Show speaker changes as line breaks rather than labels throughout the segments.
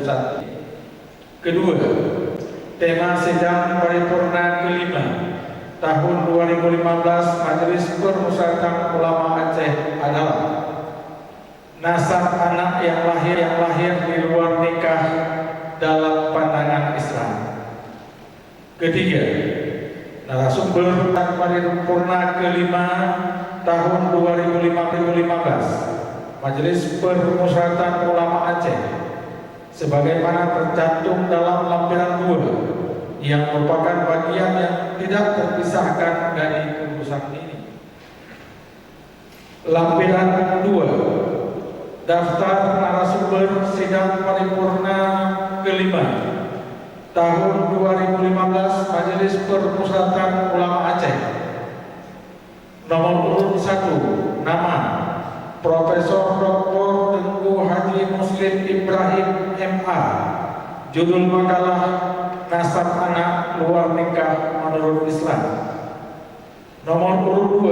pusat. Kedua, tema sidang paripurna kelima tahun 2015 Majelis Permusyawaratan Ulama Aceh adalah nasab anak yang lahir di luar nikah dalam pandangan Islam. Ketiga, narasumber paripurna kelima tahun 2015 Majelis Permusyawaratan Ulama Aceh sebagaimana tercantum dalam lampiran 2 yang merupakan bagian yang tidak terpisahkan dari keputusan ini. Lampiran 2, daftar narasumber sidang paripurna kelima tahun 2015 Majelis Permusyawaratan Ulama Aceh. Nomor urut 1, nama Profesor Dr. Tengku Haji Muslim Ibrahim MA. Judul makalah Nasab Anak Luar Nikah Menurut Islam. Nomor urut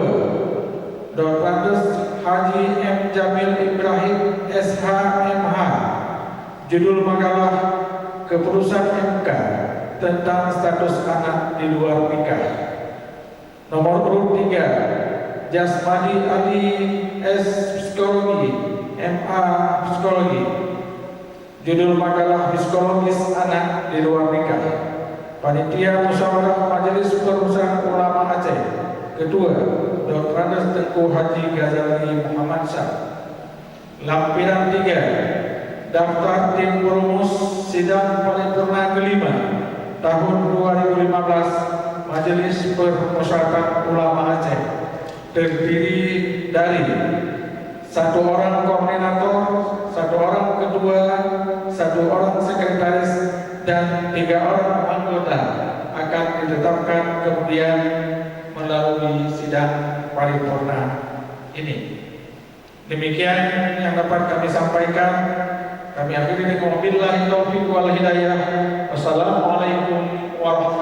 2, Dr. Haji M. Jamil Ibrahim SH MH. Judul makalah Keputusan MK tentang status anak di luar nikah. Nomor urut 3, Jasmadi Ali S. Psikologi MA Psikologi. Judul makalah Psikologis Anak di Luar Nikah. Panitia Musyawarah Majelis Permusyawaratan Ulama Aceh. Ketua Dr. Tengku Haji Ghazali Muhammad Syah. Lampiran 3, daftar tim perumus sidang paripurna kelima tahun 2015 Majelis Permusyawaratan Ulama Aceh, terdiri dari 1 orang koordinator, 1 orang ketua, 1 orang sekretaris, dan 3 orang anggota akan ditetapkan kemudian melalui sidang paripurna ini. Demikian yang dapat kami sampaikan. Kami akhiri dengan wabillahi taufiq wal hidayah. Wassalamualaikum warahmatullahi wabarakatuh.